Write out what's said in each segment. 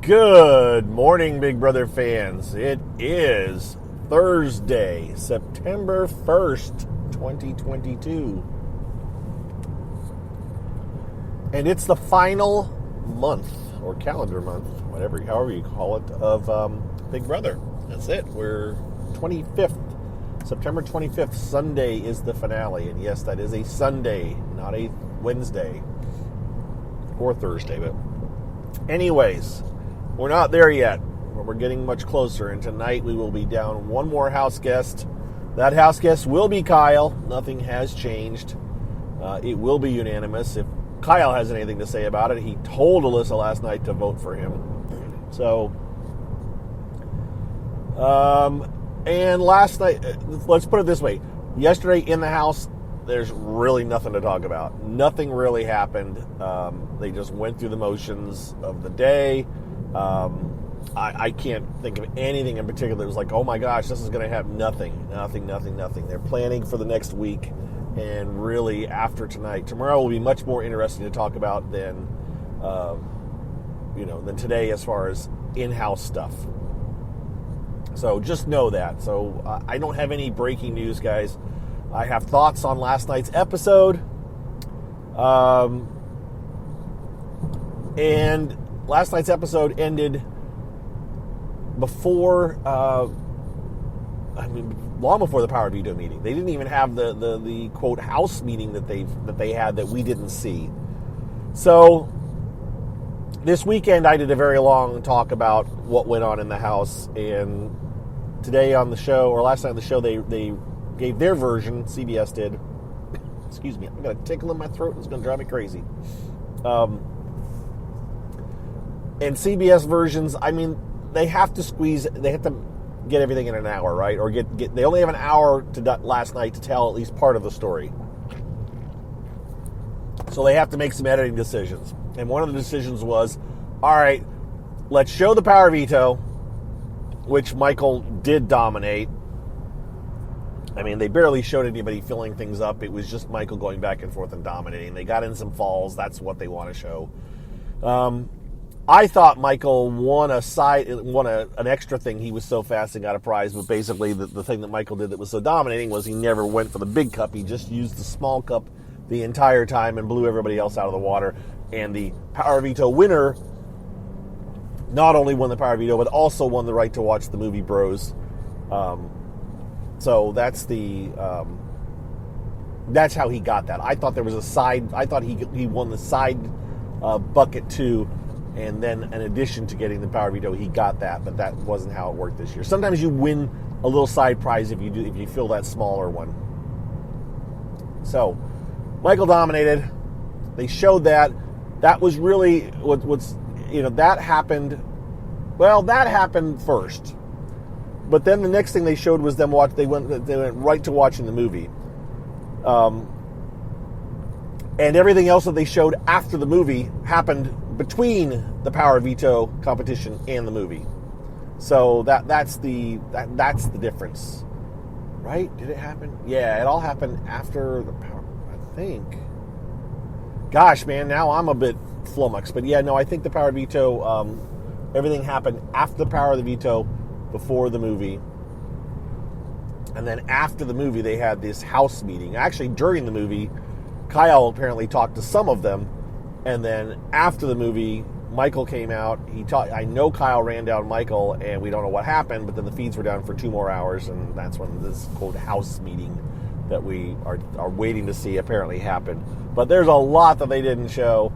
Good morning, Big Brother fans. It is Thursday, September 1st, 2022. And it's the final month, or calendar month, however you call it, of Big Brother. That's it. We're 25th. September 25th, Sunday is the finale. And yes, that is a Sunday, not a Wednesday or Thursday. But anyways, we're not there yet, but we're getting much closer. And tonight we will be down one more house guest. That house guest will be Kyle. Nothing has changed. It will be unanimous. If Kyle has anything to say about it, he told Alyssa last night to vote for him. So, and last night, let's put it this way. Yesterday in the house, there's really nothing to talk about. Nothing really happened. They just went through the motions of the day. I can't think of anything in particular. It was like, oh my gosh, this is going to have nothing. They're planning for the next week. And really, after tonight, tomorrow will be much more interesting to talk about than today as far as in-house stuff. So just know that. So I don't have any breaking news, guys. I have thoughts on last night's episode. And last night's episode ended before, long before the Power Veto meeting. They didn't even have the quote house meeting that they had that we didn't see. So this weekend I did a very long talk about what went on in the house, and today on the show, or last night on the show, they gave their version. CBS did. Excuse me, I've got a tickle in my throat and it's going to drive me crazy. And CBS versions, they have to get everything in an hour, right? Or they only have an hour last night to tell at least part of the story. So they have to make some editing decisions. And one of the decisions was, all right, let's show the Power Veto, which Michael did dominate. They barely showed anybody filling things up. It was just Michael going back and forth and dominating. They got in some falls. That's what they want to show. I thought Michael won an extra thing. He was so fast and got a prize, but basically the thing that Michael did that was so dominating was he never went for the big cup. He just used the small cup the entire time and blew everybody else out of the water. And the Power Veto winner not only won the Power Veto, but also won the right to watch the movie Bros. So that's that's how he got that. I thought there was a side. I thought he won the side bucket too. And then in addition to getting the Power Veto, he got that, but that wasn't how it worked this year. Sometimes you win a little side prize if you fill that smaller one. So, Michael dominated. They showed that. That was really that happened. Well, that happened first. But then the next thing they showed was them watch. They went right to watching the movie. And everything else that they showed after the movie happened between the Power Veto competition and the movie. So that's the difference. Right? Did it happen? Yeah, it all happened after the Power, I think. Gosh, man, now I'm a bit flummoxed. But yeah, no, I think the Power Veto, everything happened after the Power of the Veto, before the movie. And then after the movie, they had this house meeting. Actually, during the movie, Kyle apparently talked to some of them. And then after the movie, Michael came out. I know Kyle ran down Michael, and we don't know what happened, but then the feeds were down for 2 more hours, and that's when this quote house meeting that we are waiting to see apparently happened. But there's a lot that they didn't show.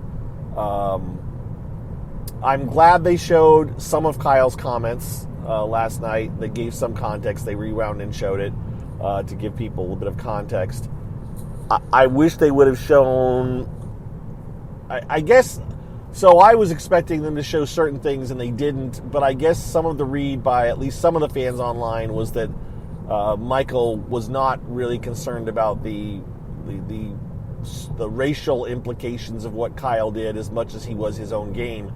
I'm glad they showed some of Kyle's comments last night. They gave some context. They rewound and showed it to give people a little bit of context. I wish they would have shown... I guess, so I was expecting them to show certain things and they didn't, but I guess some of the read by at least some of the fans online was that Michael was not really concerned about the racial implications of what Kyle did as much as he was his own game.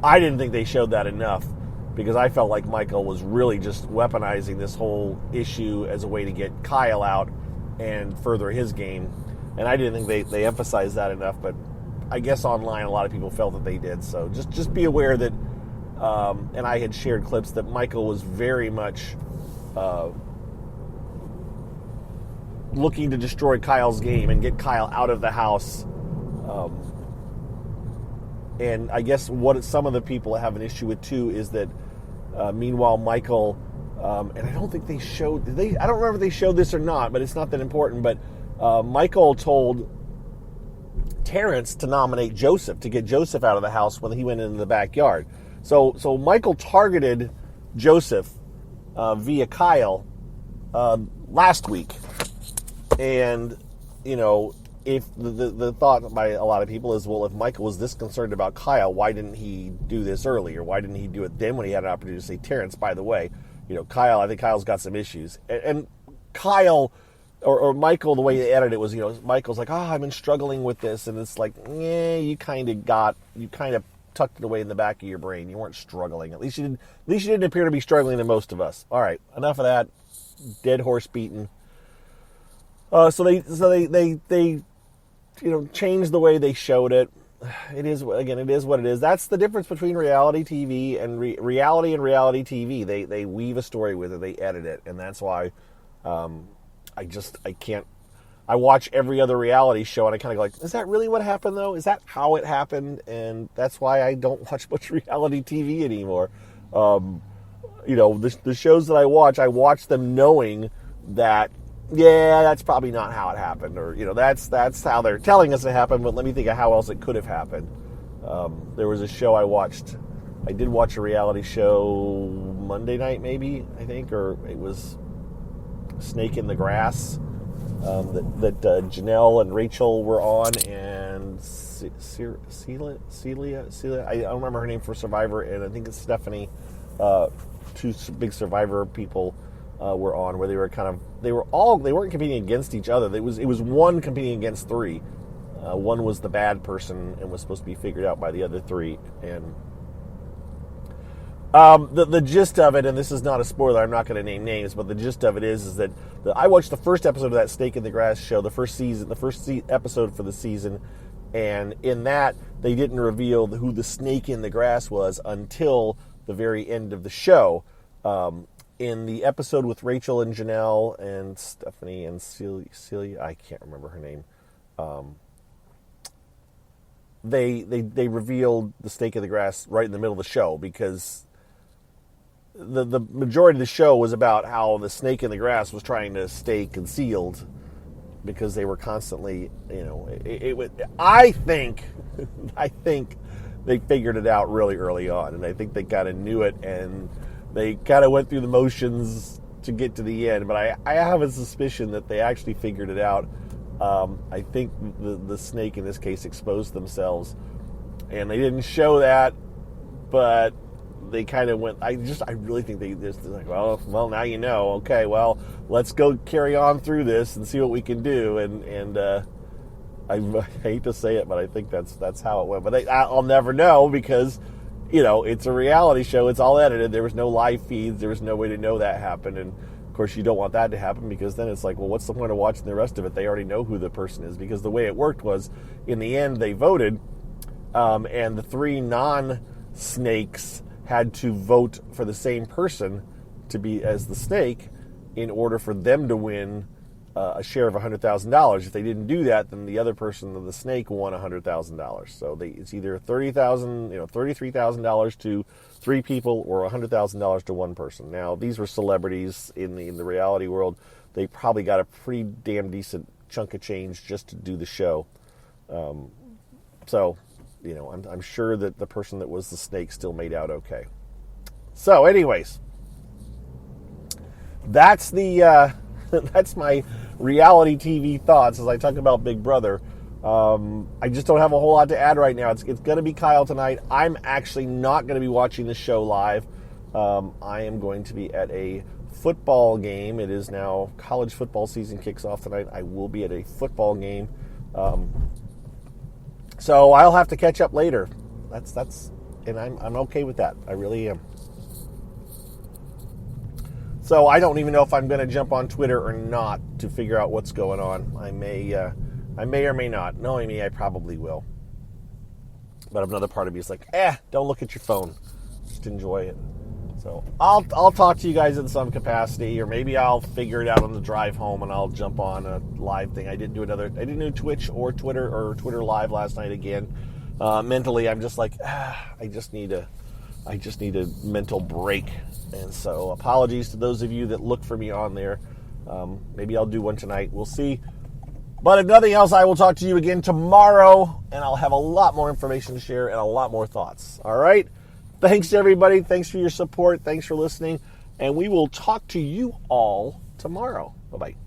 I didn't think they showed that enough because I felt like Michael was really just weaponizing this whole issue as a way to get Kyle out and further his game. And I didn't think they emphasized that enough, but I guess online a lot of people felt that they did. So just be aware that and I had shared clips that Michael was very much looking to destroy Kyle's game and get Kyle out of the house. And I guess what some of the people have an issue with too is that meanwhile Michael, and I don't think they showed, I don't remember if they showed this or not, but it's not that important, but Michael told Terrence to nominate Joseph, to get Joseph out of the house when he went into the backyard. So Michael targeted Joseph via Kyle last week. And, you know, if the thought by a lot of people is, well, if Michael was this concerned about Kyle, why didn't he do this earlier? Why didn't he do it then when he had an opportunity to say, Terrence, by the way, you know, I think Kyle's got some issues. And Kyle, or Michael, the way they edited it was, you know, Michael's like, I've been struggling with this. And it's like, you kind of tucked it away in the back of your brain. You weren't struggling. At least you didn't appear to be struggling to most of us. All right, enough of that. Dead horse beaten. So they changed the way they showed it. It is what it is. That's the difference between reality TV and reality and reality TV. They weave a story with it, they edit it, and that's why I can't. I watch every other reality show and I kind of go like, is that really what happened though? Is that how it happened? And that's why I don't watch much reality TV anymore. The shows that I watch them knowing that, yeah, that's probably not how it happened, or that's how they're telling us it happened. But let me think of how else it could have happened. There was a show I watched. I did watch a reality show Monday night, maybe I think, or it was Snake in the Grass that Janelle and Rachel were on, and Celia. I don't remember her name for Survivor, and I think it's Stephanie. Two big Survivor people were on, where they weren't competing against each other. It was one competing against three. One was the bad person and was supposed to be figured out by the other three. And the gist of it, and this is not a spoiler, I'm not going to name names, but the gist of it is that I watched the first episode of that Snake in the Grass show, the first episode for the season, and in that they didn't reveal who the snake in the grass was until the very end of the show. In the episode with Rachel and Janelle and Stephanie and Celia, I can't remember her name. They revealed the snake in the grass right in the middle of the show, because the majority of the show was about how the snake in the grass was trying to stay concealed because they were constantly, I think they figured it out really early on, and I think they kind of knew it, and they kind of went through the motions to get to the end. But I have a suspicion that they actually figured it out. I think the snake in this case exposed themselves, and they didn't show that, but they kind of went. I really think they just like, well, now you know. Okay, well, let's go carry on through this and see what we can do. And I hate to say it, but I think that's how it went. But I'll never know, because it's a reality show. It's all edited. There was no live feeds. There was no way to know that happened. And of course, you don't want that to happen, because then it's like, well, what's the point of watching the rest of it? They already know who the person is, because the way it worked was, in the end, they voted, and the three non-snakes had to vote for the same person to be as the snake in order for them to win a share of $100,000. If they didn't do that, then the other person, the snake, won $100,000. So it's either $33,000 to three people, or $100,000 to one person. Now, these were celebrities in the reality world. They probably got a pretty damn decent chunk of change just to do the show. I'm sure that the person that was the snake still made out okay. So, anyways, that's that's my reality TV thoughts as I talk about Big Brother. I just don't have a whole lot to add right now. It's going to be Kyle tonight. I'm actually not going to be watching the show live. I am going to be at a football game. It is now college football season kicks off tonight. I will be at a football game. So I'll have to catch up later. And I'm okay with that. I really am. So I don't even know if I'm going to jump on Twitter or not to figure out what's going on. I may or may not. Knowing me, I probably will. But another part of me is like, don't look at your phone. just enjoy it. So I'll talk to you guys in some capacity, or maybe I'll figure it out on the drive home and I'll jump on a live thing. I didn't do Twitch or Twitter live last night again. Mentally, I'm just like, I just need a mental break. And so apologies to those of you that look for me on there. Maybe I'll do one tonight. We'll see. But if nothing else, I will talk to you again tomorrow, and I'll have a lot more information to share and a lot more thoughts. All right? Thanks, everybody. Thanks for your support. Thanks for listening. And we will talk to you all tomorrow. Bye-bye.